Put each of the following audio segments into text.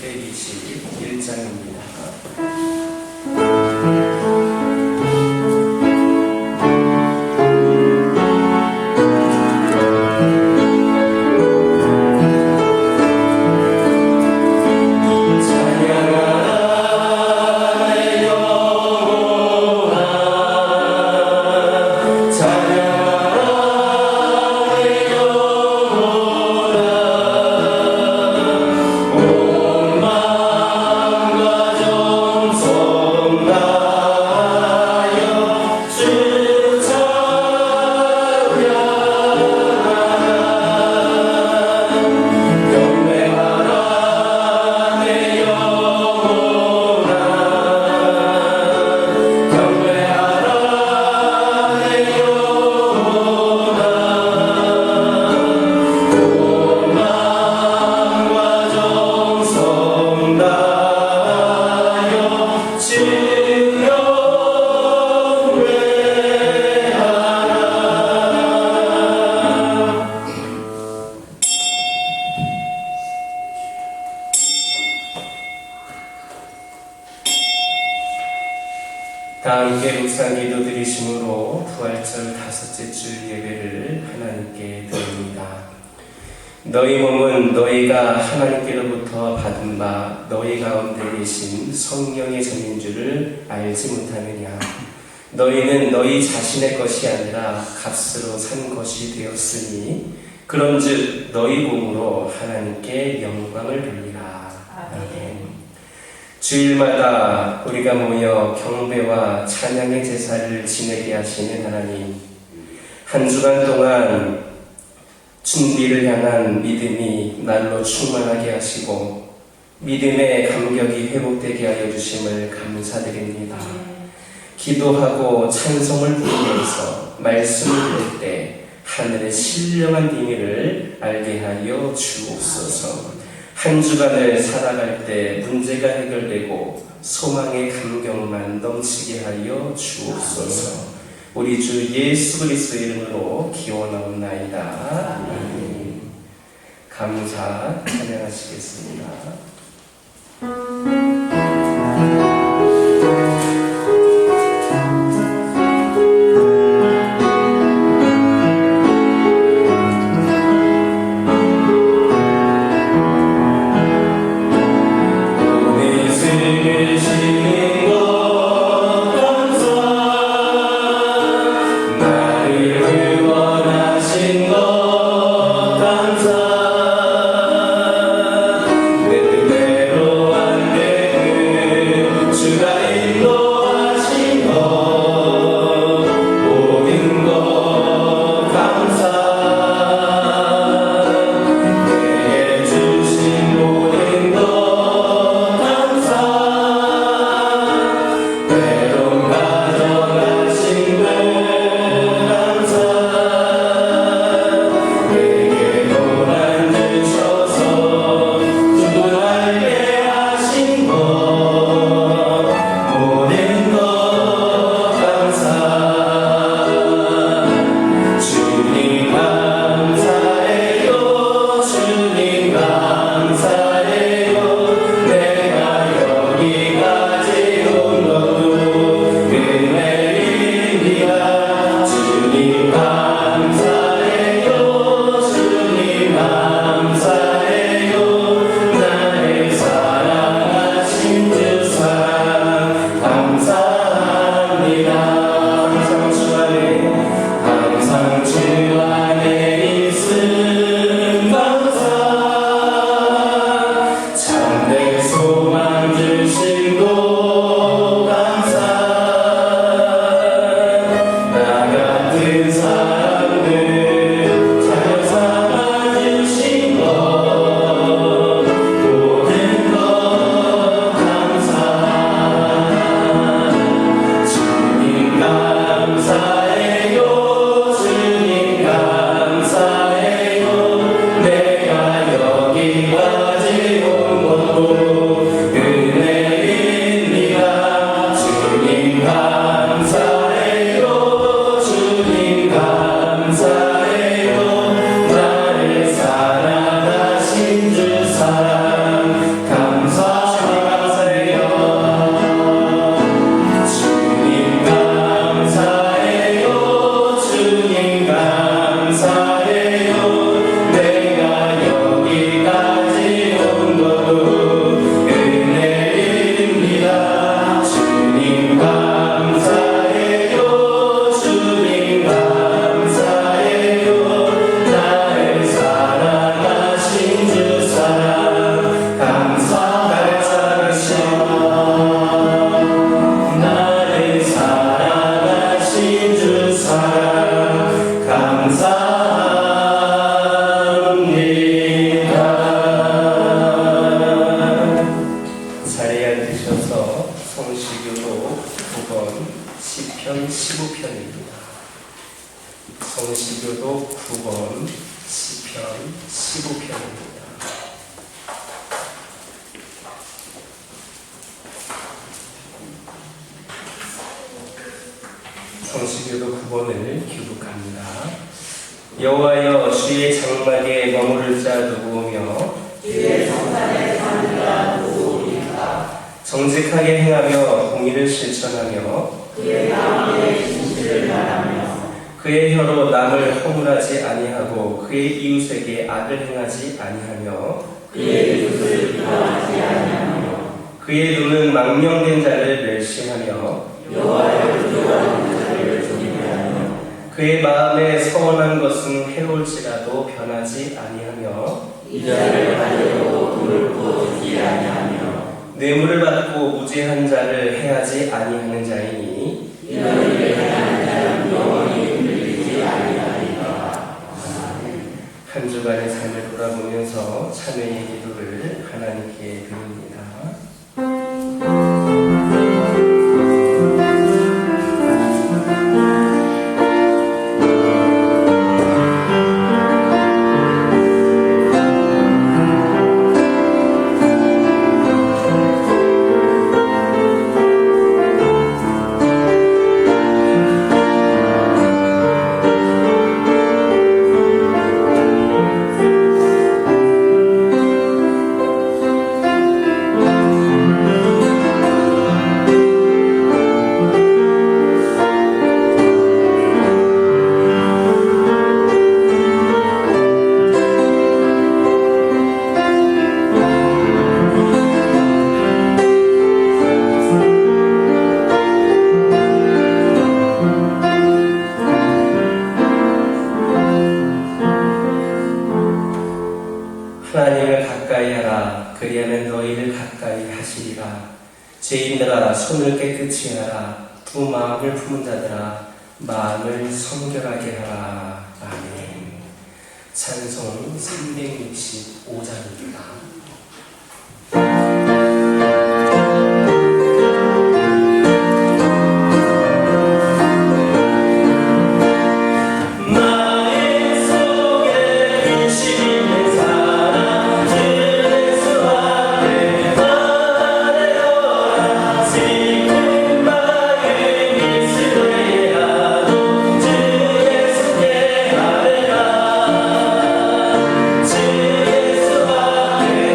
121장입니다. 다 함께 묵상 기도 드리심으로 부활절 다섯째 주 예배를 하나님께 드립니다. 너희 몸은 너희가 하나님께로부터 받은 바 너희 가운데 계신 성령의 전인 줄을 알지 못하느냐. 너희는 너희 자신의 것이 아니라 값으로 산 것이 되었으니 그런즉 너희 몸으로 하나님께 영광을 돌리라. 아멘. 주일마다 우리가 모여 경배와 찬양의 제사를 지내게 하시는 하나님, 한 주간 동안 준비를 향한 믿음이 날로 충만하게 하시고 믿음의 감격이 회복되게 하여 주심을 감사드립니다. 기도하고 찬송을 부르면서 말씀을 들을 때 하늘의 신령한 비밀을 알게 하여 주옵소서. 한 주간을 살아갈 때 문제가 해결되고 소망의 감격만 넘치게 하여 주옵소서. 우리 주 예수 그리스도의 이름으로 기원하옵나이다. 아멘. 감사 찬양하시겠습니다. 시편 15편입니다. 성시교독 9번 시편 15편입니다. 성시교독 9번을 교독합니다. 여호와여, 주의 장막에 머무를 자 누구오며 주의 성산에 사는 자 누구오리까? 정직하게 행하며 공의를 실천하며 그의 마음에 진실을 말하며 그의 혀로 남을 허물하지 아니하고 그의 이웃에게 악을 행하지 아니하며 그의 이웃을 비방하지 아니하며 그의 눈은 망령된 자를 멸시하며 여호와를 두려워하는 자를 존경하며 그의 마음에 서원한 것은 해올지라도 변하지 아니하며 이 자를 가려고 돌고 주지 아니하며 뇌물을 받고 무죄한 자를 해하지 아니하는 자이니 이런 일을 행하는 자는 영원히 흔들리지 아니하리라. 아멘. 한 주간의 삶을 돌아보면서 참회의 기도를 하나님께 드립니다. 하나님을 가까이 하라. 그리하면 너희를 가까이 하시리라. 죄인들아, 손을 깨끗이 하라. 두 마음을 품은 자들아, 마음을 성결하게 하라. 아멘. 찬송 365장입니다. 주의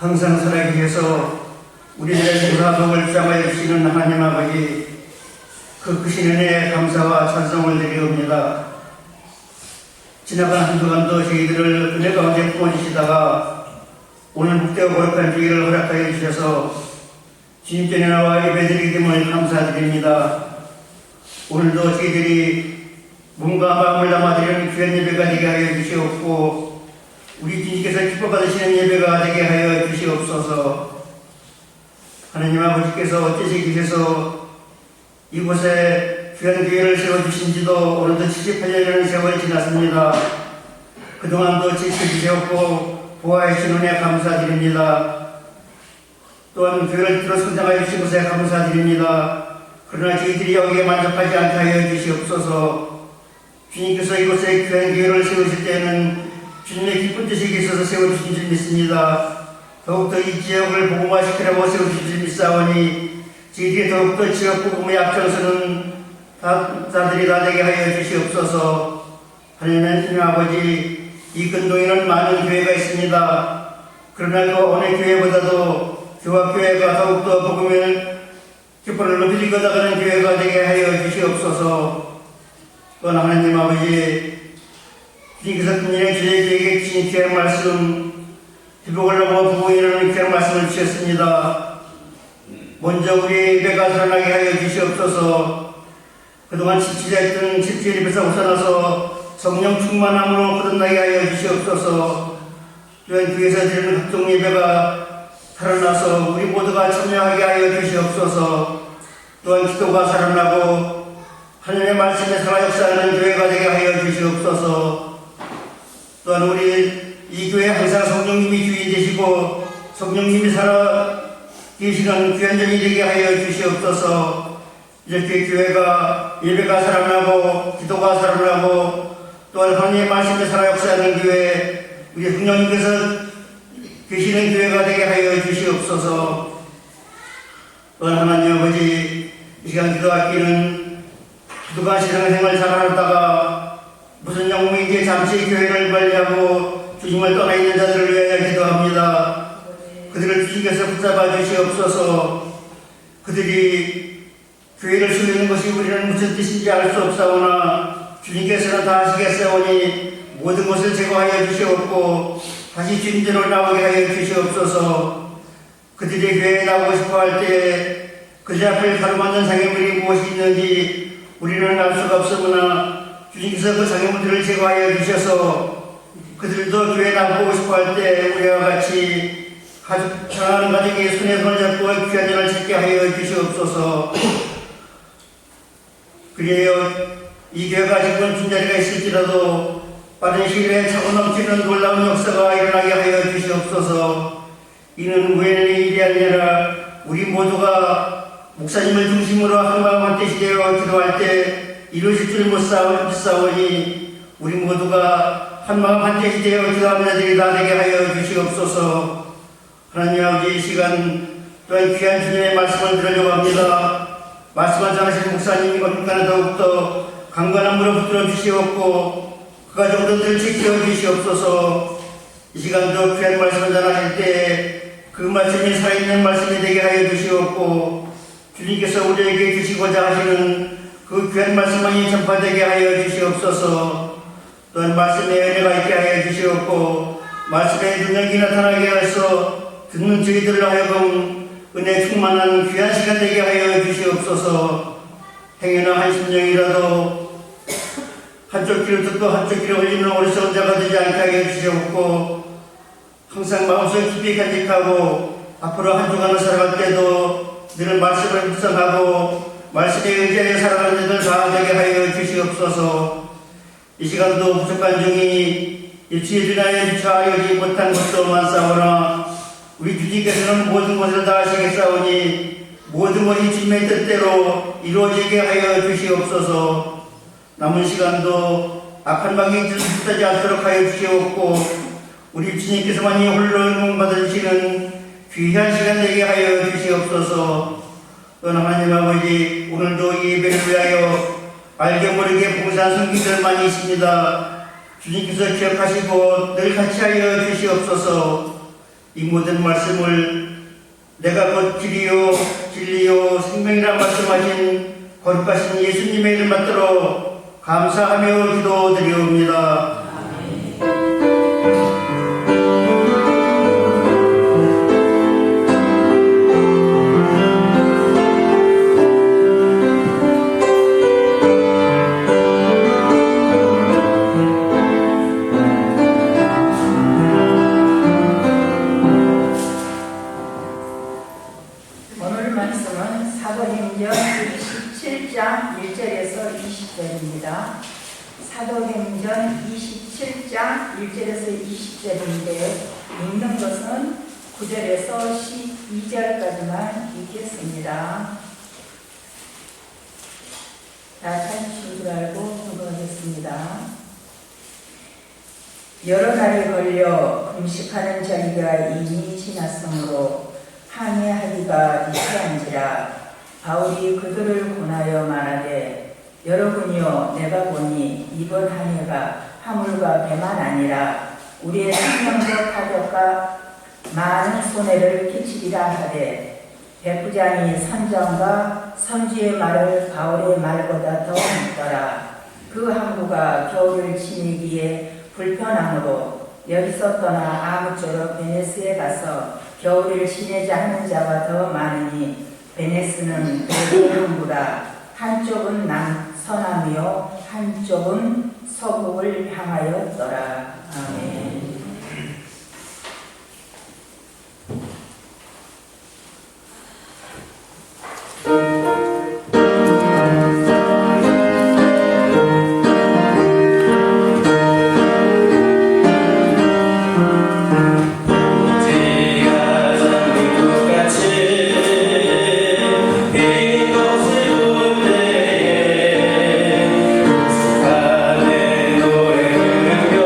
항상 살아계셔서 우리들의 무사복을 주장하여 주시는 하나님 아버지, 그 크신 은혜에 감사와 찬송을 드리옵니다. 지나간 한 주간도 저희들을 은혜 가운데 품어주시다가 오늘 묵되고 거룩한 주일을 허락하여 주셔서 주님께 나와 예배드리김을 감사드립니다. 오늘도 저희들이 몸과 마음을 담아드리는 귀한 예배가 되게 하여 주시옵고 우리 주님께서 기뻐 받으시는 예배가 되게 하여 주시옵소서. 하나님 아버지께서 어찌시 계셔서 이곳에 귀한 교회를 세워주신 지도 오늘도 78년이라는 세월이 지났습니다. 그동안도 지켜주셨고 보호해 주신 은혜 감사드립니다. 또한 교회를 들어 성장하여 주신 것에 감사드립니다. 그러나 저희들이 여기에 만족하지 않게 하여 주시옵소서. 주님께서 이곳에 귀한 교회를 세우실 때에는 주님의 기쁜 뜻이 있어서 세워주신 줄 믿습니다. 더욱더 이 지역을 복음화시키라고 세워주신 줄 믿사오니 저희들이 더욱더 지역 복음에 앞장서는 자들이 다 되게 하여 주시옵소서. 하나님 아버지, 이 근동에는 많은 교회가 있습니다. 그러나 그 어느 교회보다도 교합교회가 더욱더 복음의 기쁨을 높이 걷어가는 교회가 되게 하여 주시옵소서. 또한 하나님 아버지, 주님께서 금년에 저희에게 주신 귀한 말씀, 기복을 넘어 부흥이라는 귀한 말씀을 주셨습니다. 먼저 우리 예배가 살아나게 하여 주시옵소서. 그동안 지치자했던 집주의 예배에서 웃어나서 성령 충만함으로 거듭나게 하여 주시옵소서. 또한 교회에서 드리는 각종 예배가 살아나서 우리 모두가 참여하게 하여 주시옵소서. 또한 기도가 살아나고 하나님의 말씀에 살아 역사하는 교회가 되게 하여 주시옵소서. 또한 우리 이 교회 항상 성령님이 주인 되시고 성령님이 살아 계시는 귀한 점이 되게 하여 주시옵소서. 이렇게 교회가 예배가 살아나고 기도가 살아나고 또한 하나님의 말씀에 살아 역사하는 교회, 우리 성령님께서 계시는 교회가 되게 하여 주시옵소서. 또한 하나님 아버지, 이 시간 기도하기는 기도가 신앙생활 잘하다가 무슨 영웅인지 잠시 교회를 관리하고 주님을 떠나 있는 자들을 위하여 기도합니다. 그들을 주님께서 붙잡아 주시옵소서. 그들이 교회를 세우는 것이 우리는 무슨 뜻인지 알 수 없사오나 주님께서는 다 하시겠사오니 모든 것을 제거하여 주시옵고 다시 주님대로 나오게 하여 주시옵소서. 그들이 교회에 나오고 싶어 할 때 그들 앞에 가로막는 장애물이 무엇이 있는지 우리는 알 수가 없으므나 주님께서 그 장애물들을 제거하여 주셔서 그들도 교회에 나오고 싶어 할 때 우리와 같이 사랑하는 가족이 손에 손을 잡고 귀한 일을 찾게 하여 주시옵소서. 그래요, 이 교회가 지금 빈자리가 있을지라도 빠른 시일에 차고 넘치는 놀라운 역사가 일어나게 하여 주시옵소서. 이는 우연의 일이 아니라 우리 모두가 목사님을 중심으로 한마음 한뜻이 되어 기도할 때 이루어질 줄 믿사오니 우리 모두가 한마음 한뜻이 되어 기도하는 자들이 다 되게 하여 주시옵소서. 하나님 아버지, 이 시간 또한 귀한 주님의 말씀을 들으려고 합니다. 말씀을 전하신 목사님이 거듭나는 더욱더 강건함으로 붙들어 주시옵고 그 가정들을 지켜 주시옵소서. 이 시간도 귀한 말씀을 전하실 때 그 말씀이 살아있는 말씀이 되게 하여 주시옵고 주님께서 우리에게 주시고자 하시는 그 귀한 말씀만이 전파되게 하여 주시옵소서. 또한 말씀의 은혜가 있게 하여 주시옵고 말씀의 능력이 나타나게 하여서 듣는 저희들을 하여금 은혜 충만한 귀한 시간 되게 하여 주시옵소서. 행여나 한 심령이라도 한쪽 귀를 듣고 한쪽 귀를 올리는 어리석은 자가 되지 않게 하여 주시옵고 항상 마음속 깊이 간직하고 앞으로 한 주간을 살아갈 때도 늘 말씀을 묵상하고 말씀에 의지하여 살아가는 자들 다 되게 하여 주시옵소서. 이 시간도 부족한 중이 일치에 지나여 주차하여지 못한 것도 많사오나 우리 주님께서는 모든 것을 다 하시겠사오니 모든 것이 주님의 뜻대로 이루어지게 하여 주시옵소서. 남은 시간도 악한 방에 들지 않도록 하여 주시옵고 우리 주님께서만이 홀로 응받으시는 귀한 시간 되게 하여 주시옵소서. 또한 하나님 아버지, 오늘도 이 예배를 위하여 알게 모르게 봉사한 성기들 많이 있습니다. 주님께서 기억하시고 늘 같이 하여 주시옵소서. 이 모든 말씀을 내가 곧 길이요 진리요 생명이라 말씀하신 거룩하신 예수님의 이름 받들어 감사하며 기도드리옵니다. 오늘 말씀은 사도행전 27장 1절에서 20절입니다. 사도행전 27장 1절에서 20절인데 읽는 것은 9절에서 12절까지만 읽겠습니다. 다 찾으신 줄 알고 공부하겠습니다. 여러 날이 걸려 금식하는 자리가 이미 지났으므로 항해하기가 이태한지라 바울이 그들을 권하여 말하되 여러분이여 내가 보니 이번 항해가 화물과 배만 아니라 우리의 생명도 타격과 많은 손해를 끼치리라 하되 백부장이 선장과 선주의 말을 바울의 말보다 더 믿더라. 그 항구가 겨울을 지내기에 불편함으로 여기서 떠나 아무쪼록 베네스에 가서 겨울을 지내자 하는 자가 더 많으니 베네스는 두 항구라. 한쪽은 서남이요 한쪽은 서북을 향하였더라. 아멘. 노래 부르며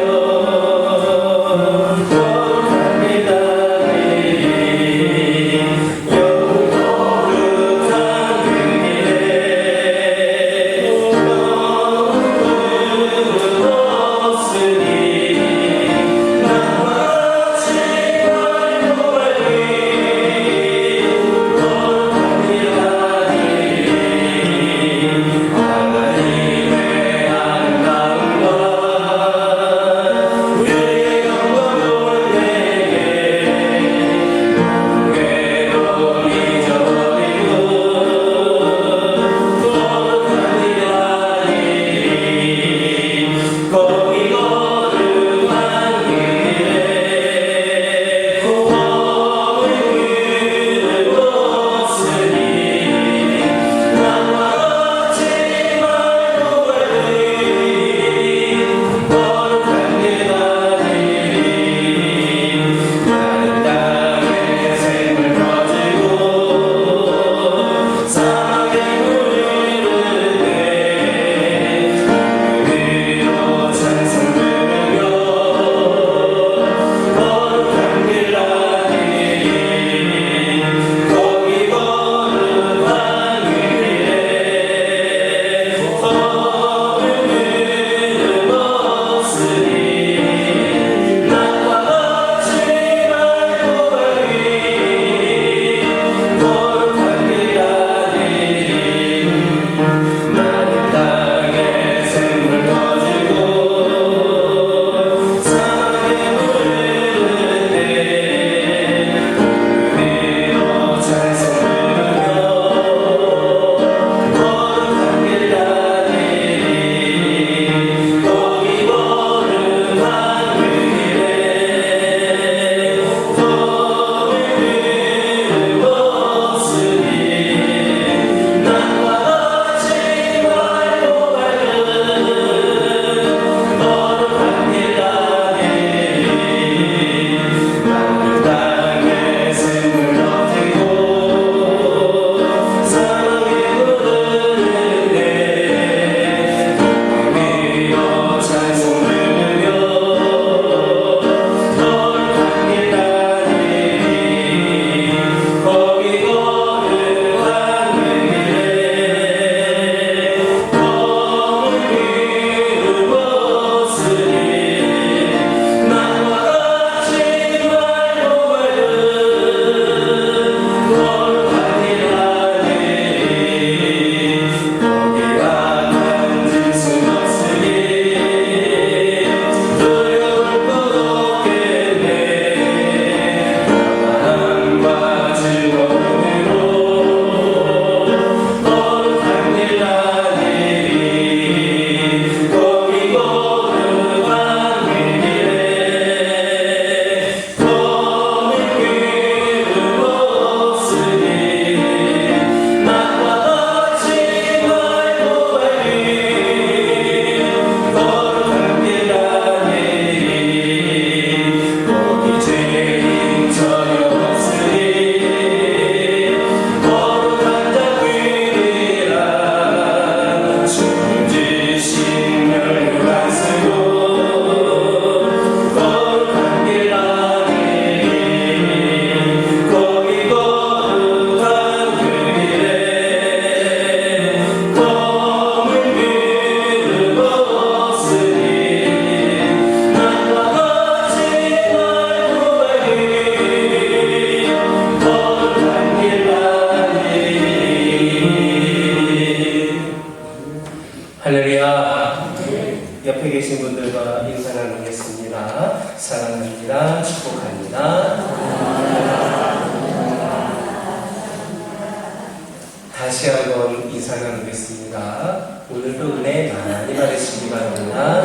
다시 한번 인사 나누겠습니다. 오늘도 은혜 많이 받으시기 바랍니다.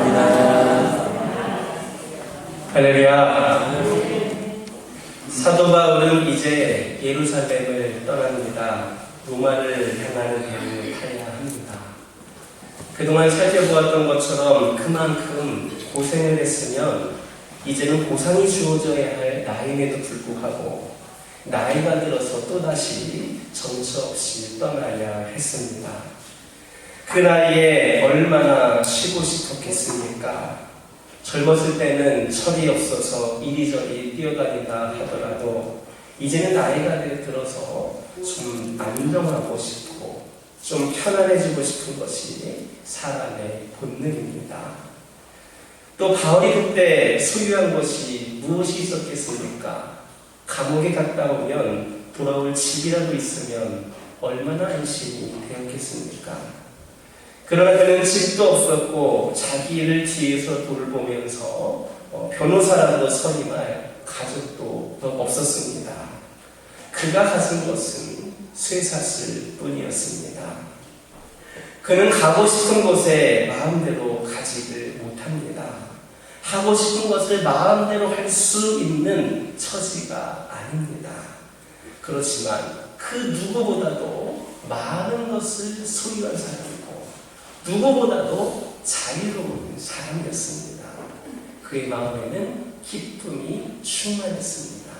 감사합니다. 할렐루야. 사도 바울은 이제 예루살렘을 떠납니다. 로마를 향하는 배를 타야 합니다. 그동안 살펴보았던 것처럼 그만큼 고생을 했으면 이제는 보상이 주어져야 할 나임에도 불구하고 나이가 들어서 또다시 정처 없이 떠나야 했습니다. 그 나이에 얼마나 쉬고 싶었겠습니까? 젊었을 때는 철이 없어서 이리저리 뛰어다닌다 하더라도 이제는 나이가 들어서 좀 안정하고 싶고 좀 편안해지고 싶은 것이 사람의 본능입니다. 또 바울이 그때 소유한 것이 무엇이 있었겠습니까? 감옥에 갔다 오면 돌아올 집이라도 있으면 얼마나 안심이 되었겠습니까? 그러나 그는 집도 없었고 자기 일을 뒤에서 돌보면서 변호사라도 선임할 가족도 없었습니다. 그가 가진 것은 쇠사슬 뿐이었습니다. 그는 가고 싶은 곳에 마음대로 가지를 못합니다. 하고 싶은 것을 마음대로 할 수 있는 처지가 아닙니다. 그렇지만 그 누구보다도 많은 것을 소유한 사람이고 누구보다도 자유로운 사람이었습니다. 그의 마음에는 기쁨이 충만했습니다.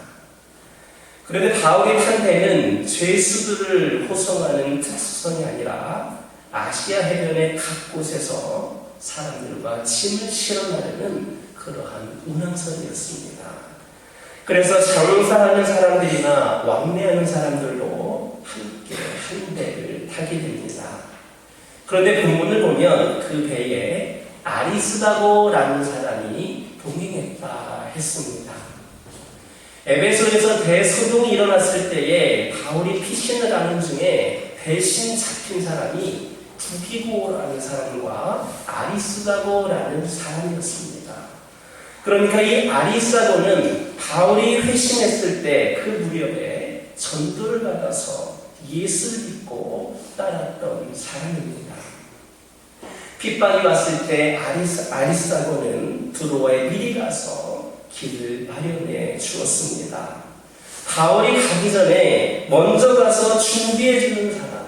그런데 바울의 판대는 죄수들을 호송하는 특수선이 아니라 아시아 해변의 각 곳에서 사람들과 짐을 실어 나르는 그러한 운항선이었습니다. 그래서 장사하는 사람들이나 왕래하는 사람들도 함께 한 배를 타게 됩니다. 그런데 본문을 보면 그 배에 아리스다고라는 사람이 동행했다 했습니다. 에베소에서 대소동이 일어났을 때에 바울이 피신을 하는 중에 대신 잡힌 사람이 두기고라는 사람과 아리스다고라는 사람이었습니다. 그러니까 이 아리스다고는 바울이 회심했을 때 그 무렵에 전도를 받아서 예수를 믿고 따랐던 사람입니다. 핍박이 왔을 때 아리스다고는 두로아에 미리 가서 길을 마련해 주었습니다. 바울이 가기 전에 먼저 가서 준비해 주는 사람,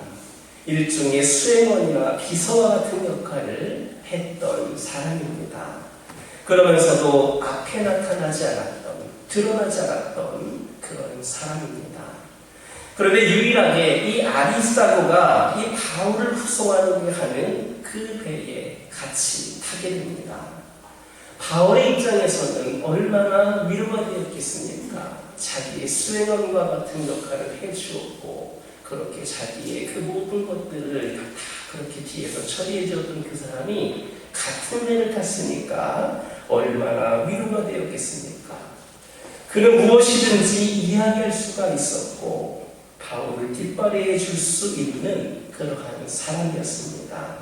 일종의 수행원이나 비서와 같은 역할을 했던 사람입니다. 그러면서도 앞에 나타나지 않았던, 드러나지 않았던 그런 사람입니다. 그런데 유일하게 이 아리스다고가 이 바울을 후송하게 하는 그 배에 같이 타게 됩니다. 바울의 입장에서는 얼마나 위로가 되었겠습니까? 자기의 수행원과 같은 역할을 해주었고 그렇게 자기의 그 모든 것들을 다 그렇게 뒤에서 처리해 주었던 그 사람이 같은 배를 탔으니까 얼마나 위로가 되었겠습니까? 그는 무엇이든지 이야기할 수가 있었고 바울을 뒷바라지해 줄 수 있는 그러한 사람이었습니다.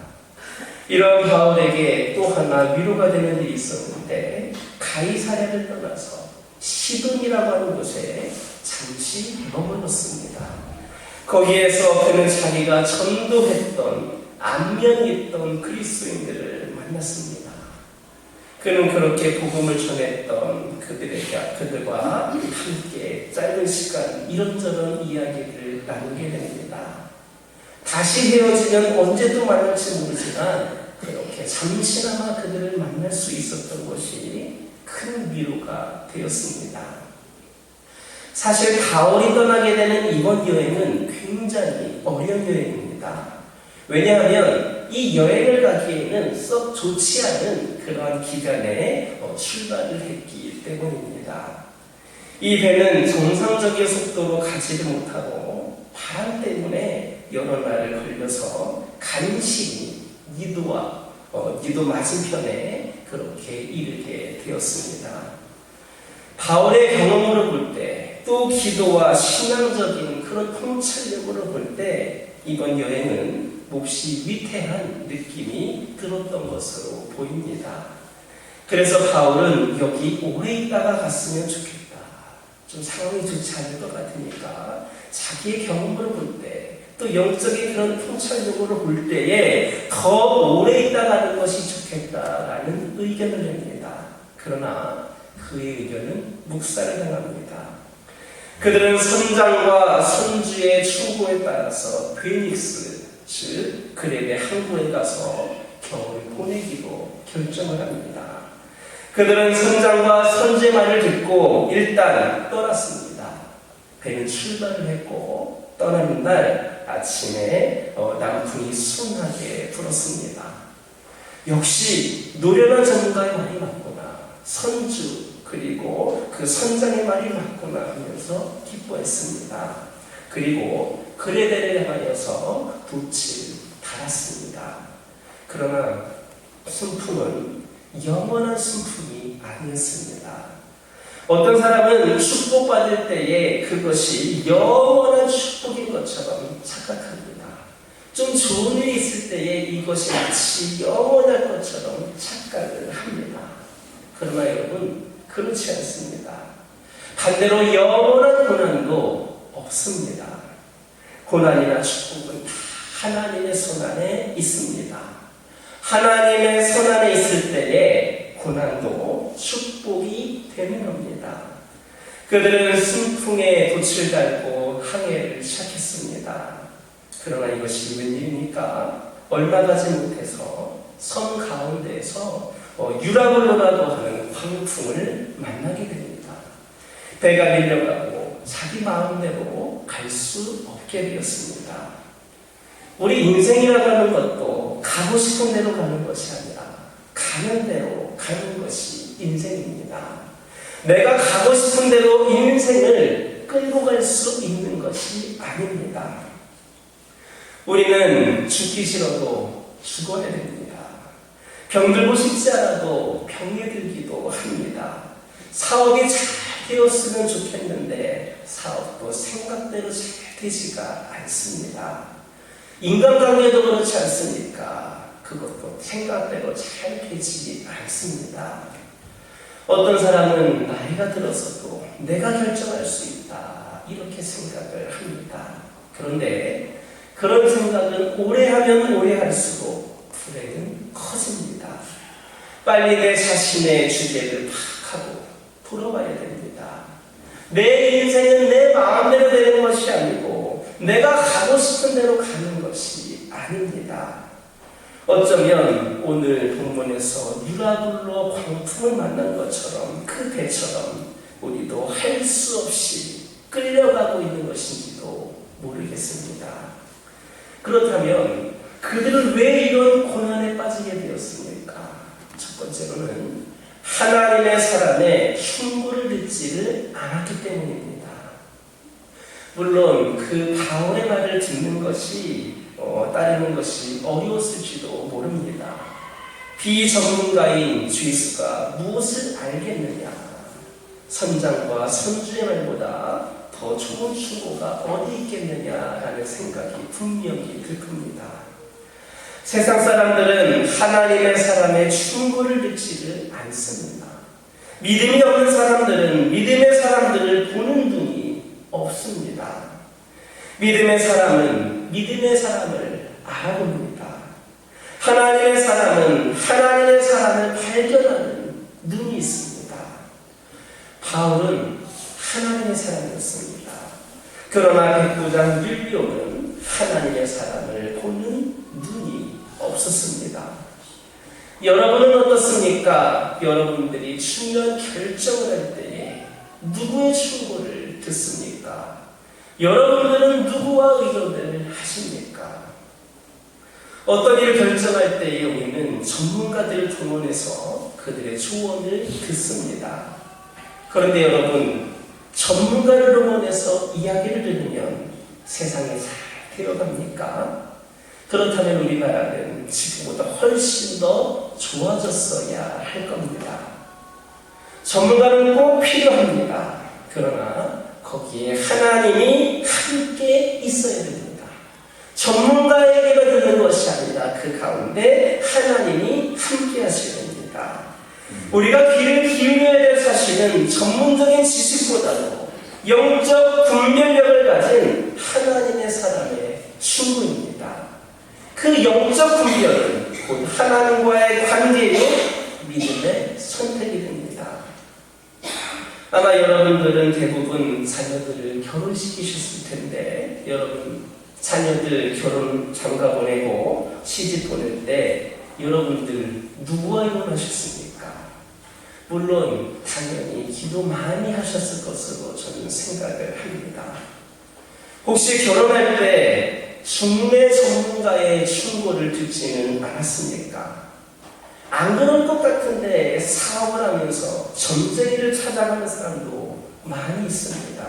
이런 바울에게 또 하나 위로가 되는 일이 있었는데 가이사랴를 떠나서 시돈이라고 하는 곳에 잠시 머물렀습니다. 거기에서 그는 자기가 전도했던 안면에 있던 그리스도인들을 만났습니다. 그는 그렇게 복음을 전했던 그들과 함께 짧은 시간 이런저런 이야기를 나누게 됩니다. 다시 헤어지면 언제 또 만날지 모르지만 그렇게 잠시나마 그들을 만날 수 있었던 것이 큰 위로가 되었습니다. 사실 바울이 떠나게 되는 이번 여행은 굉장히 어려운 여행입니다. 왜냐하면 이 여행을 가기에는 썩 좋지 않은 그러한 기간에 출발을 했기 때문입니다. 이 배는 정상적인 속도로 가지를 못하고 바람 때문에 여러 날을 걸려서 간신히 니도 맞은편에 그렇게 이르게 되었습니다. 바울의 경험으로 볼 때 또 기도와 신앙적인 그런 통찰력으로 볼 때 이번 여행은 몹시 위태한 느낌이 들었던 것으로 보입니다. 그래서 바울은 여기 오래 있다가 갔으면 좋겠다. 좀 상황이 좋지 않을 것 같으니까 자기의 경험으로 볼 때, 또 영적인 그런 통찰력으로 볼 때에 더 오래 있다 가는 것이 좋겠다라는 의견을 냅니다. 그러나 그의 의견은 묵살을 당합니다. 그들은 선장과 선주의 충고에 따라서 베닉스, 즉 그레데 항구에 가서 겨울을 보내기로 결정을 합니다. 그들은 선장과 선주의 말을 듣고 일단 떠났습니다. 배는 출발을 했고 떠나는 날 아침에 남풍이 순하게 불었습니다. 역시 노련한 전문가의 말이 맞구나. 선주 그리고 그 선장의 말이 맞구나 하면서 기뻐했습니다. 그리고 그레데를 향하여서 돛을 달았습니다. 그러나 순풍은 영원한 순풍이 아니었습니다. 어떤 사람은 축복받을 때에 그것이 영원한 축복인 것처럼 착각합니다. 좀 좋은 일이 있을 때에 이것이 마치 영원할 것처럼 착각을 합니다. 그러나 여러분, 그렇지 않습니다. 반대로 영원한 고난도 없습니다. 고난이나 축복은 다 하나님의 손 안에 있습니다. 하나님의 손 안에 있을 때에 고난도 축복이 되는 겁니다. 그들은 순풍에 돛을 달고 항해를 시작했습니다. 그러나 이것이 웬일입니까? 얼마 가지 못해서 섬 가운데에서 유라굴로라도 하는 광풍을 만나게 됩니다. 배가 밀려가고 자기 마음대로 갈 수 없게 되었습니다. 우리 인생이라고 하는 것도 가고 싶은 대로 가는 것이 아니라 가는 대로 가는 것이 인생입니다. 내가 가고 싶은 대로 인생을 끌고 갈 수 있는 것이 아닙니다. 우리는 죽기 싫어도 죽어야 됩니다. 병들고 싶지 않아도 병에 들기도 합니다. 사업이 잘 되었으면 좋겠는데 사업도 생각대로 잘 되지가 않습니다. 인간관계도 그렇지 않습니까? 그것도 생각대로 잘 되지 않습니다. 어떤 사람은 나이가 들어서도 내가 결정할 수 있다 이렇게 생각을 합니다. 그런데 그런 생각은 오래 하면 오래 할수록 불행은 커집니다. 빨리 내 자신의 주제를 파악하고 돌아와야 됩니다. 내 인생은 내 마음대로 되는 것이 아니고 내가 가고 싶은 대로 가는 것이 아닙니다. 어쩌면 오늘 본문에서 유라굴로 광풍을 만난 것처럼 그 배처럼 우리도 할 수 없이 끌려가고 있는 것인지도 모르겠습니다. 그렇다면 그들은 왜 이런 고난에 빠지게 되었습니까? 첫 번째로는 하나님의 사람의 충고를 듣지를 않았기 때문입니다. 물론 그 바울의 말을 듣는 것이 따르는 것이 어려웠을지도 모릅니다. 비전문가인 죄수가 무엇을 알겠느냐? 선장과 선주의 말보다 더 좋은 충고가 어디 있겠느냐라는 생각이 분명히 들 겁니다. 세상 사람들은 하나님의 사람의 충고를 듣지를 않습니다. 믿음이 없는 사람들은 믿음의 사람들을 보는 눈이 없습니다. 믿음의 사람은 믿음의 사람을 알아봅니다. 하나님의 사람은 하나님의 사람을 발견하는 눈이 있습니다. 바울은 하나님의 사람이었습니다. 그러나 백부장 율리오는 하나님의 사람을 보는 눈이 없었습니다. 여러분은 어떻습니까? 여러분들이 중요한 결정을 할 때에 누구의 충고를 듣습니까? 여러분들은 누구와 의논을 하십니까? 어떤 일을 결정할 때에 우리는 전문가들을 동원해서 그들의 조언을 듣습니다. 그런데 여러분, 전문가를 동원해서 이야기를 들으면 세상이 잘 되어갑니까? 그렇다면 우리 나라는 지금보다 훨씬 더 좋아졌어야 할 겁니다. 전문가는 꼭 필요합니다. 그러나 거기에 하나님이 함께 있어야 됩니다. 전문가에게만 듣는 것이 아니라 그 가운데 하나님이 함께 하셔야 됩니다. 우리가 귀를 기울여야 될 사실은 전문적인 지식보다도 영적 분별력을 가진 하나님의 사람의 친구입니다. 그 영적 분별은 곧 하나님과의 관계의 믿음의 선택이 됩니다. 아마 여러분들은 대부분 자녀들을 결혼시키셨을 텐데, 여러분 자녀들 결혼 장가 보내고 시집 보낼 때 여러분들 누구와 결혼하셨습니까? 물론 당연히 기도 많이 하셨을 것으로 저는 생각을 합니다. 혹시 결혼할 때 중매 전문가의 충고를 듣지는 않았습니까? 안 그럴 것 같은데 사업을 하면서 점쟁이를 찾아가는 사람도 많이 있습니다.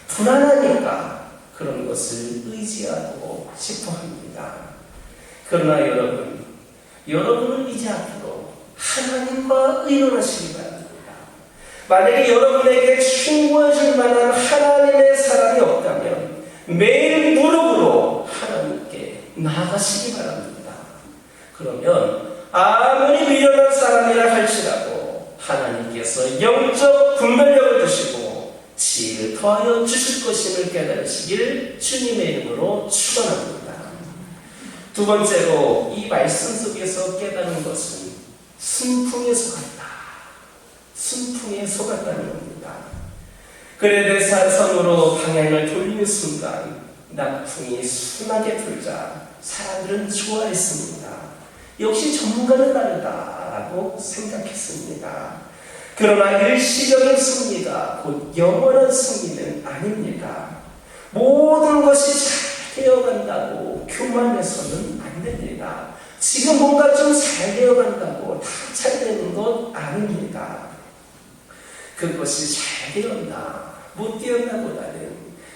불안하니까 그런 것을 의지하고 싶어 합니다. 그러나 여러분은 이제 앞으로 하나님과 의논하시기 바랍니다. 만약에 여러분에게 충고해줄 만한 하나님의 사람이 없다면 매일 무릎으로 하나님께 나아가시기 바랍니다. 그러면 아무리 미련한 사람이라 할지라도 하나님께서 영적 분별력을 주시고 지혜를 더하여 주실 것임을 깨달으시길 주님의 이름으로 축원합니다. 두 번째로 이 말씀 속에서 깨달은 것은 순풍에 속았다. 순풍에 속았다는 겁니다. 그레데사선으로 방향을 돌리는 순간 남풍이 순하게 불자 사람들은 좋아했습니다. 역시 전문가는 다르다라고 생각했습니다. 그러나 일시적인 승리가 곧 영원한 승리는 아닙니다. 모든 것이 잘 되어간다고 교만해서는 안 됩니다. 지금 뭔가 좀 잘 되어간다고 다 잘 되는 것 아닙니다. 그것이 잘 되었나 못 되었나보다는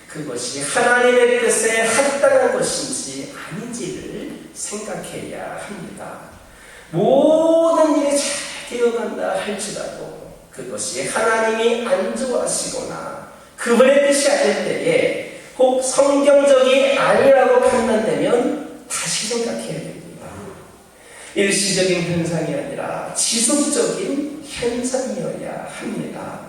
그것이 하나님의 뜻에 합당한 것인지 아닌지를 생각해야 합니다. 모든 일이 잘 되어간다 할지라도 그것이 하나님이 안 좋아하시거나 그분의 뜻이 아닐 때에 혹 성경적이 아니라고 판단되면 다시 생각해야 됩니다. 일시적인 현상이 아니라 지속적인 현상이어야 합니다.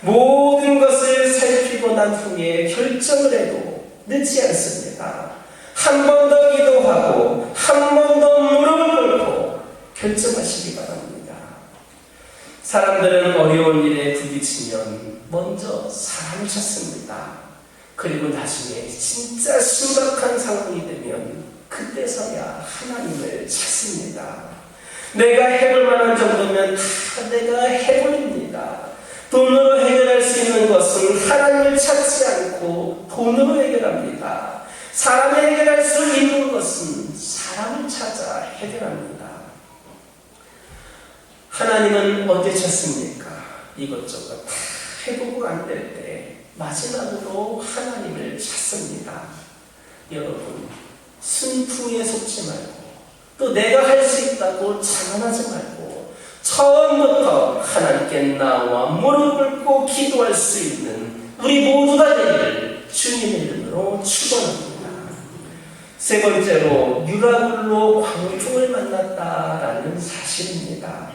모든 것을 살피고 난 후에 결정을 해도 늦지 않습니다. 한 번 더 기도하고 한 번 더 무릎을 꿇고 결정하시기 바랍니다. 사람들은 어려운 일에 부딪히면 먼저 사람을 찾습니다. 그리고 나중에 진짜 심각한 상황이 되면 그때서야 하나님을 찾습니다. 내가 해볼 만한 정도면 다 내가 해버립니다. 돈으로 해결할 수 있는 것은 하나님을 찾지 않고 돈으로 해결합니다. 사람이 해결할 수 있는 것은 사람을 찾아 해결합니다. 하나님은 언제 찾습니까? 이것저것 다 해보고 안 될 때 마지막으로 하나님을 찾습니다. 여러분, 순풍에 속지 말고 또 내가 할 수 있다고 자만하지 말고 처음부터 하나님께 나와 무릎 꿇고 기도할 수 있는 우리 모두가 되기를 주님의 이름으로 축원합니다. 세 번째로 유라굴로 광풍을 만났다라는 사실입니다.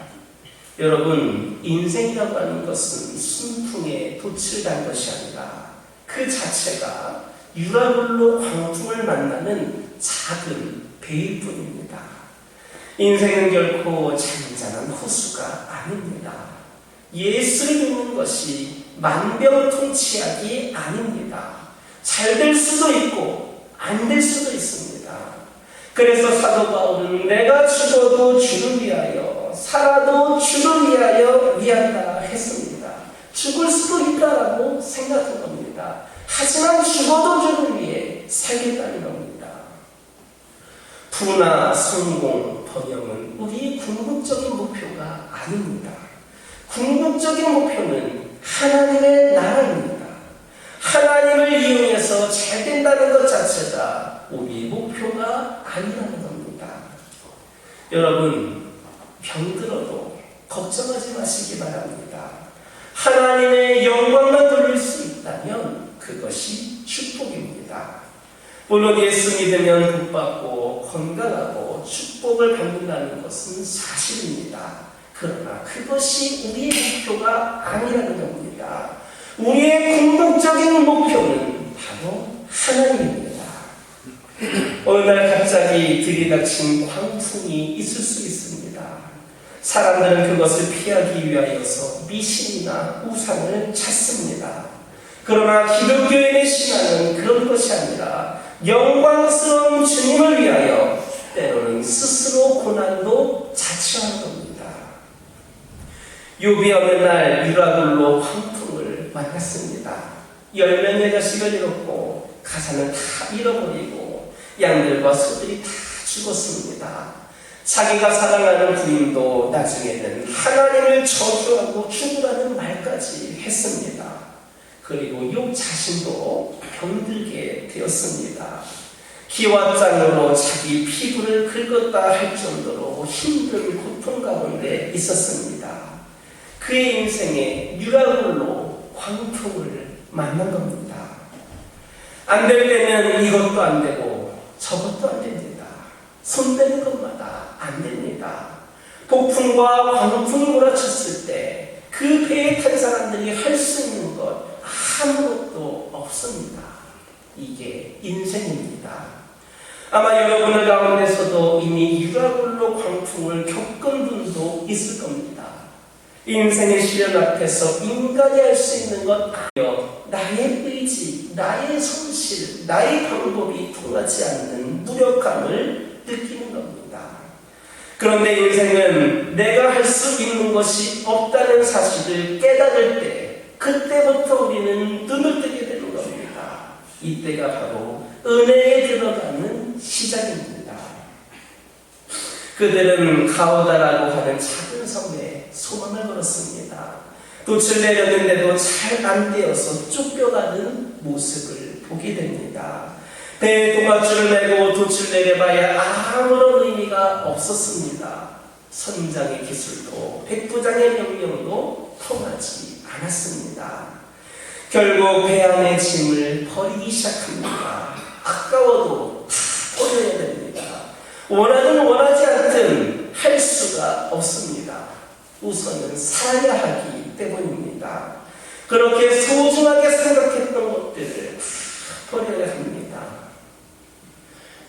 여러분, 인생이라고 하는 것은 순풍에 도출된 것이 아니라 그 자체가 유라굴로 광풍을 만나는 작은 배일 뿐입니다. 인생은 결코 잔잔한 호수가 아닙니다. 예수를 믿는 것이 만병통치약이 아닙니다. 잘 될 수도 있고 안 될 수도 있습니다. 그래서 사도 바울은 내가 죽어도 주를 위하여 살아도 주를 위하여 위한다 했습니다. 죽을 수도 있다라고 생각한 겁니다. 하지만 죽어도 주를 위해 살겠다는 겁니다. 부나 성공, 번영은 우리의 궁극적인 목표가 아닙니다. 궁극적인 목표는 하나님의 나라입니다. 하나님을 이용해서 잘 된다는 것 자체가 우리의 목표가 아니라는 겁니다. 여러분, 병들어도 걱정하지 마시기 바랍니다. 하나님의 영광만 돌릴 수 있다면 그것이 축복입니다. 물론 예수 믿으면 복받고 건강하고 축복을 받는다는 것은 사실입니다. 그러나 그것이 우리의 목표가 아니라는 겁니다. 우리의 궁극적 최종적인 목표는 바로 하나님입니다. 어느 날 갑자기 들이닥친 광풍이 있을 수 있습니다. 사람들은 그것을 피하기 위하여서 미신이나 우상을 찾습니다. 그러나 기독교인의 신앙은 그런 것이 아니라 영광스러운 주님을 위하여 때로는 스스로 고난도 자처하는 겁니다. 욥이 어느 날 유라굴로 광풍을 만났습니다. 10명의 자식을 잃었고 가사는 다 잃어버리고 양들과 소들이 다 죽었습니다. 자기가 사랑하는 부인도 나중에는 하나님을 저주하고 죽으라는 말까지 했습니다. 그리고 욥 자신도 병들게 되었습니다. 기와 짱으로 자기 피부를 긁었다 할 정도로 힘든 고통 가운데 있었습니다. 그의 인생에 유라굴로 광풍을 만난 겁니다. 안 될 때는 이것도 안 되고 저것도 안 됩니다. 손대는 것마다 안 됩니다. 폭풍과 광풍이 몰아쳤을 때 그 배에 탄 사람들이 할 수 있는 것 아무것도 없습니다. 이게 인생입니다. 아마 여러분의 가운데서도 이미 유라굴로 광풍을 겪은 분도 있을 겁니다. 인생의 시련 앞에서 인간이 할 수 있는 것 아니여 나의 의지, 나의 손실, 나의 방법이 통하지 않는 무력감을 느끼는 겁니다. 그런데 인생은 내가 할 수 있는 것이 없다는 사실을 깨달을 때 그때부터 우리는 눈을 뜨게 되는 겁니다. 이때가 바로 은혜에 들어가는 시작입니다. 그들은 가오다라고 하는 작은 섬에 소망을 걸었습니다. 돛을 내렸는데도 잘 안 되어서 쫓겨가는 모습을 보게 됩니다. 배에 동아줄을 메고 돛을 내려봐야 아무런 의미가 없었습니다. 선장의 기술도 백부장의 명령도 통하지 않았습니다. 결국 배 안의 짐을 버리기 시작합니다. 아까워도 다 버려야 됩니다. 원하든 원하지 않든 할 수가 없습니다. 우선은 살아야 하기 때문입니다. 그렇게 소중하게 생각했던 것들을 다 버려야 합니다.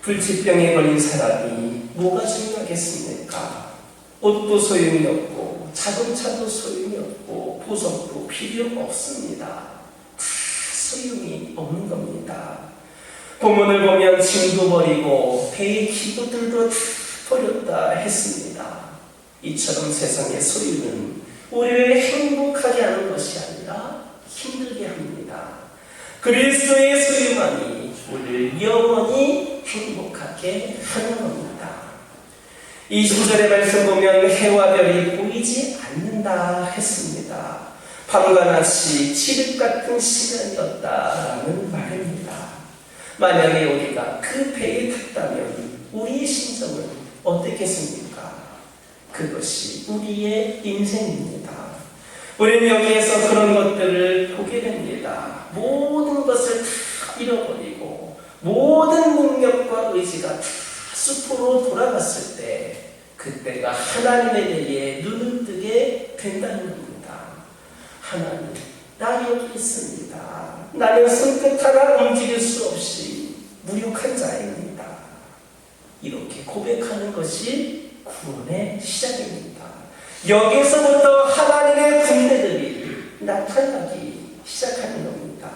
불치병에 걸린 사람이 뭐가 중요하겠습니까? 옷도 소용이 없고 자동차도 소용이 없고 보석도 필요 없습니다. 다 소용이 없는 겁니다. 본문을 보면 짐도 버리고 배의 기구들도 다 버렸다 했습니다. 이처럼 세상의 소유는 우리를 행복하게 하는 것이 아니라 힘들게 합니다. 그리스도의 소유만이 우리를 영원히 행복하게 하는 겁니다. 20절의 말씀 보면 해와 별이 보이지 않는다 했습니다. 밤과 낮이 칠흑 같은 시간이었다라는 말입니다. 만약에 우리가 그 배에 탔다면 우리의 심정은 어떻겠습니까? 그것이 우리의 인생입니다. 우리는 여기에서 그런 것들을 보게 됩니다. 모든 것을 다 잃어버리고 모든 능력과 의지가 다 숲으로 돌아갔을 때 그때가 하나님에 대해 눈을 뜨게 된다는 겁니다. 하나님, 나 여기 있습니다. 나는 손끝 하나 움직일 수 없이 무력한 자입니다. 이렇게 고백하는 것이 구원의 시작입니다. 여기서부터 하나님의 군대들이 나타나기 시작하는 겁니다.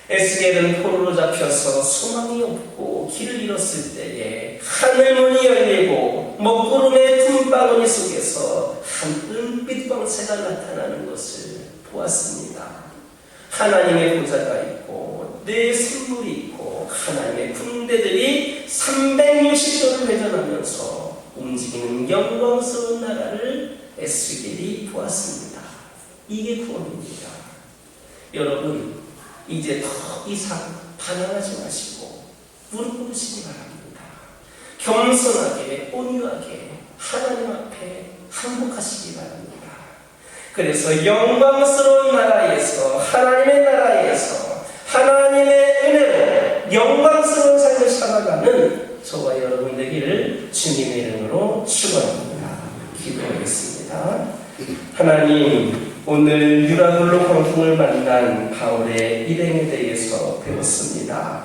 에스겔은 포로로 잡혀서 소망이 없고 길을 잃었을 때에 하늘문이 열리고 먹구름의 틈바구니 속에서 한 은빛 광채가 나타나는 것을 보았습니다. 하나님의 보좌가 있고 내 생물이 있고 하나님의 군대들이 360도를 회전하면서 움직이는 영광스러운 나라를 에스겔이 보았습니다. 이게 구원입니다. 여러분, 이제 더 이상 반항하지 마시고 무릎 꿇으시기 바랍니다. 겸손하게 온유하게 하나님 앞에 항복하시기 바랍니다. 그래서 영광스러운 나라에서 하나님의 나라에서 하나님의 은혜로 영광스러운 삶을 살아가는 저와 여러분 되기를 주님의 이름으로 축원합니다. 기도하겠습니다. 하나님, 오늘 유라굴로 고통을 만난 바울의 일행에 대해서 배웠습니다.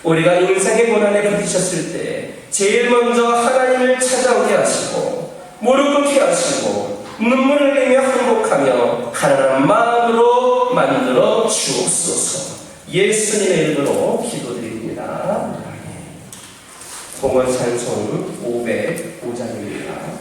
우리가 인생의 고난에 부딪혔을 때 제일 먼저 하나님을 찾아오게 하시고 무릎 꿇게 하시고 눈물을 흘리며 항복하며 가난한 마음으로 만들어 주옵소서. 예수님의 이름으로 기도드립니다. 봉헌찬송 505장입니다.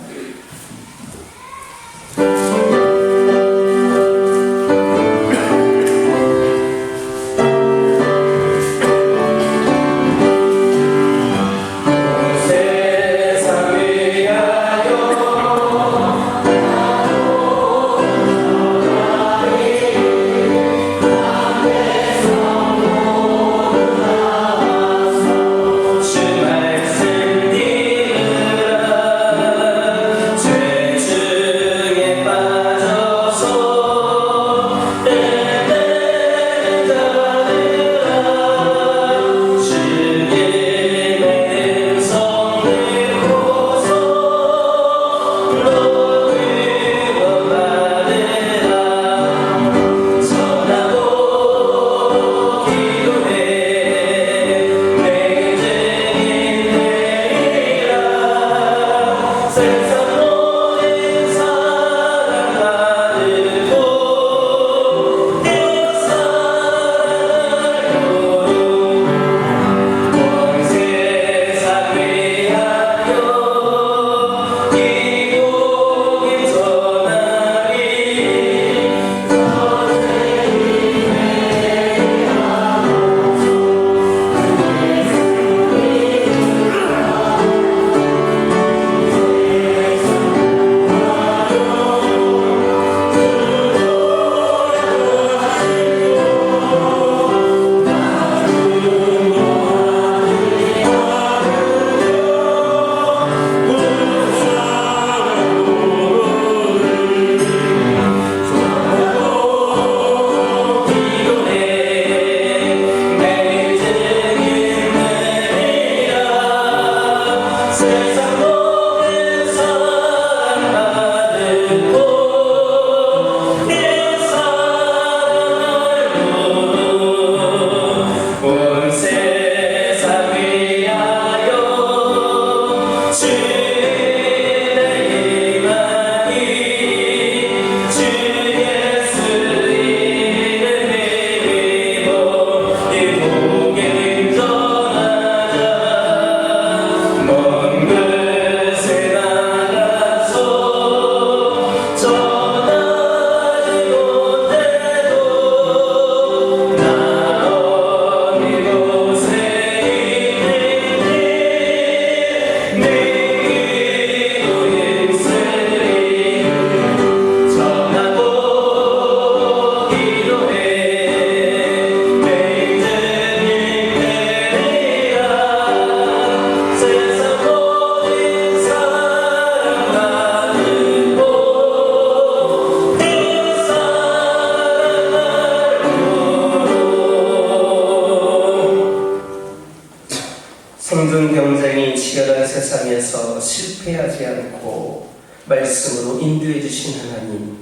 생존 경쟁이 치열한 세상에서 실패하지 않고 말씀으로 인도해 주신 하나님,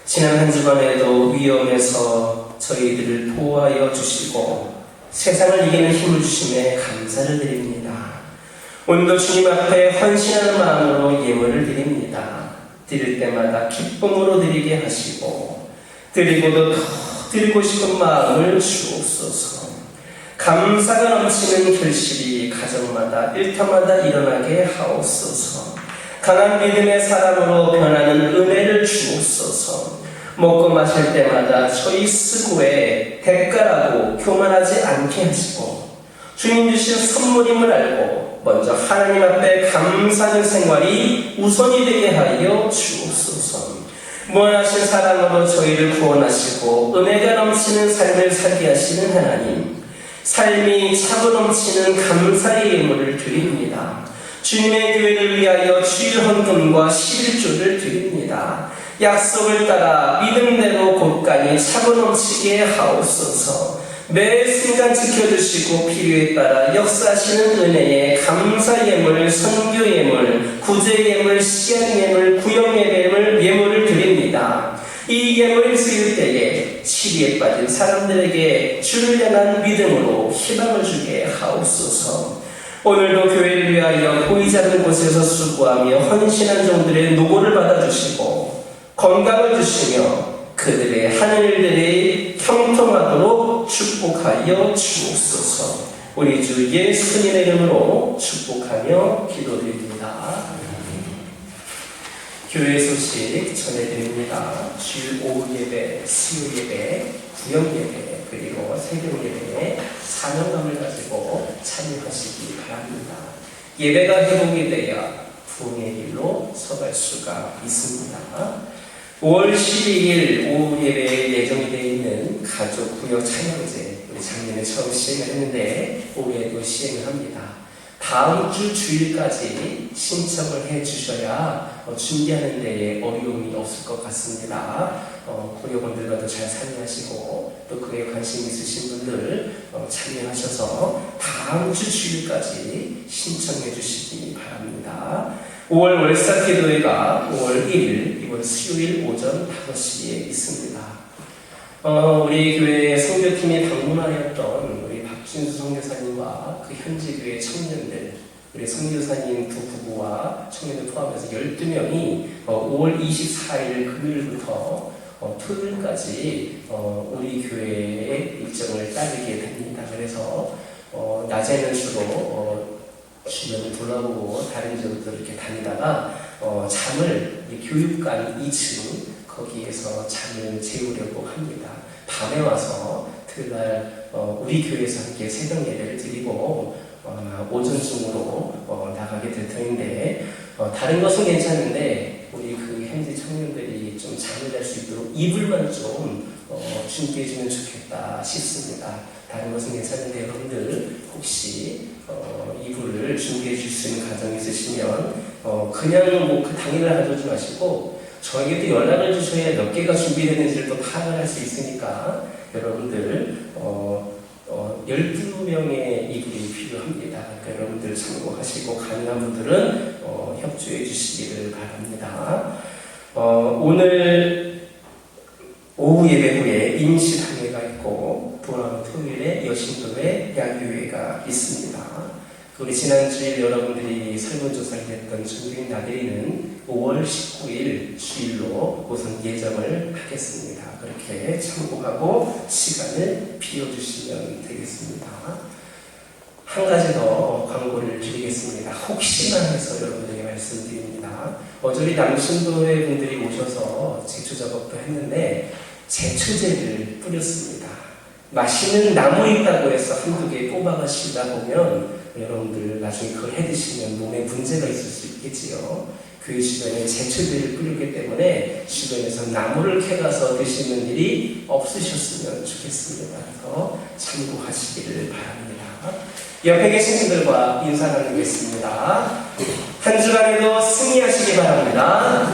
지난 한 주간에도 위험에서 저희들을 보호하여 주시고 세상을 이기는 힘을 주심에 감사를 드립니다. 오늘도 주님 앞에 헌신하는 마음으로 예물을 드립니다. 드릴 때마다 기쁨으로 드리게 하시고 드리고도 더 드리고 싶은 마음을 주옵소서. 감사가 넘치는 결실이 가정마다 일터마다 일어나게 하옵소서. 강한 믿음의 사람으로 변하는 은혜를 주옵소서. 먹고 마실 때마다 저희 수고에 대가라고 교만하지 않게 하시고 주님 주신 선물임을 알고 먼저 하나님 앞에 감사하는 생활이 우선이 되게 하여 주옵소서. 무한하신 사랑으로 저희를 구원하시고 은혜가 넘치는 삶을 살게 하시는 하나님, 삶이 차고 넘치는 감사의 예물을 드립니다. 주님의 교회를 위하여 주일 헌금과 11조를 드립니다. 약속을 따라 믿음대로 곳간이 차고 넘치게 하옵소서. 매 순간 지켜주시고 필요에 따라 역사하시는 은혜에 감사 예물, 선교 예물, 구제 예물, 시한 예물, 구역 예물을 드립니다. 이 예물을 드릴 때에 시리에 빠진 사람들에게 주를 향한 믿음으로 희망을 주게 하옵소서. 오늘도 교회를 위하여 보이지 않는 곳에서 수고하며 헌신한 종들의 노고를 받아주시고 건강을 주시며 그들의 하는 일들이 형통하도록 축복하여 주옵소서. 우리 주 예수님의 이름으로 축복하며 기도드립니다. 교회 소식 전해드립니다. 주일 오후 예배, 수요 예배, 구역 예배, 그리고 새벽 예배에 사명감을 가지고 참여하시기 바랍니다. 예배가 회복이 되어 부흥의 길로 서갈 수가 있습니다. 5월 12일 오후 예배에 예정이 되어 있는 가족 구역 찬양제, 우리 작년에 처음 시행을 했는데 올해도 시행을 합니다. 다음 주 주일까지 신청을 해 주셔야 준비하는 데에 어려움이 없을 것 같습니다. 구역원들과도 잘 참여하시고 또 그에 관심 있으신 분들 참여하셔서 다음 주 주일까지 신청해 주시기 바랍니다. 5월 월사기도회가 5월 1일 이번 수요일 오전 5시에 있습니다. 우리 교회 선교팀이 방문하였던 우리 박진수 선교사님과 그 현지 교회 청년들, 우리 선교사님 두 부부와 청년들 포함해서 12명이 5월 24일 금요일부터 토요일까지 우리 교회의 일정을 따르게 됩니다. 그래서 낮에는 주로 주변을 돌아보고 다른 지역도 이렇게 다니다가 잠을 교육관 2층 거기에서 잠을 재우려고 합니다. 밤에 와서 그날 우리 교회에서 함께 새벽 예배를 드리고 오전중으로 나가게 될 터인데 다른 것은 괜찮은데 우리 그 현지 청년들이 좀 잠을 잘 수 있도록 이불만 좀 준비해 주면 좋겠다 싶습니다. 다른 것은 괜찮은데 여러분들 혹시 이불을 준비해 줄 수 있는 가정이 있으시면 그냥 뭐 그 당일날 가져오지 마시고 저에게도 연락을 주셔야 몇 개가 준비되는지를 또 파악을 할 수 있으니까 여러분들 12명의 이불이 필요합니다. 그러니까 여러분들 참고하시고 가능한 분들은 협조해 주시기를 바랍니다. 오늘 오후 예배 후에 임시당회가 있고 돌아오는 토요일에 여신도회 야유회가 있습니다. 우리 지난주일 여러분들이 설문조사를 했던 종교인 나들이는 5월 19일 주일로 우선 예정을 하겠습니다. 그렇게 참고하고 시간을 비워주시면 되겠습니다. 한 가지 더 광고를 드리겠습니다. 혹시나 해서 여러분들에게 말씀드립니다. 어저리 남신도회 분들이 오셔서 제초 작업도 했는데 제초제를 뿌렸습니다. 맛있는 나무 있다고 해서 한두 개 뽑아가시다 보면 여러분들 나중에 그걸 해드시면 몸에 문제가 있을 수 있겠지요. 교회 주변에 제초제를 뿌리기 때문에 주변에서 나무를 캐가서 드시는 일이 없으셨으면 좋겠습니다. 그래서 참고하시기를 바랍니다. 옆에 계신 분들과 인사 나누겠습니다. 한 주간에도 승리하시기 바랍니다.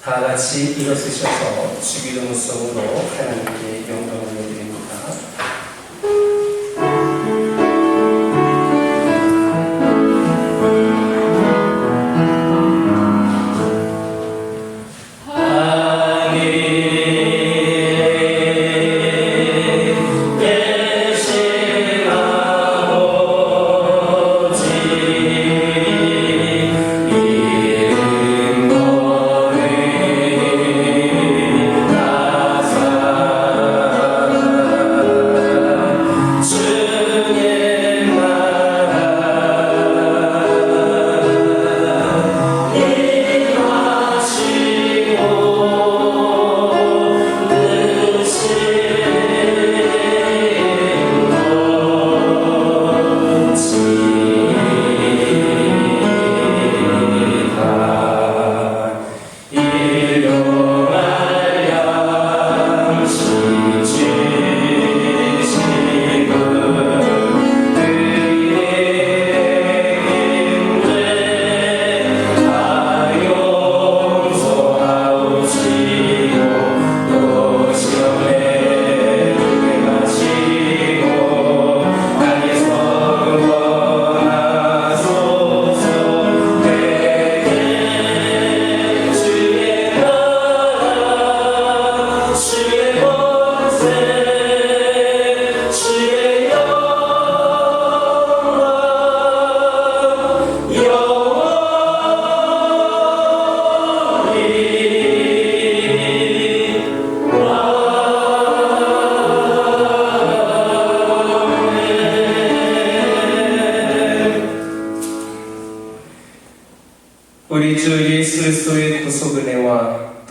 다 같이 일어서셔서 주기도문성으로 하나님께 영광을 드립니다.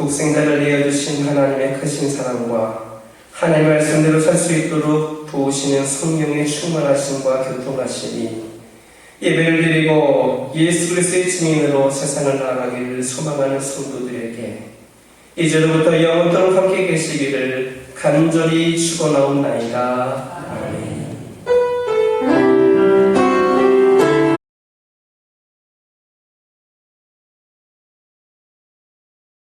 독생자를 내어주신 하나님의 크신 사랑과 하나님의 말씀대로 살 수 있도록 도우시는 성령의 충만하심과 교통하심이 예배를 드리고 예수 그리스도의 증인으로 세상을 나아가기를 소망하는 성도들에게 이제로부터 영원토록 함께 계시기를 간절히 축원하옵나이다.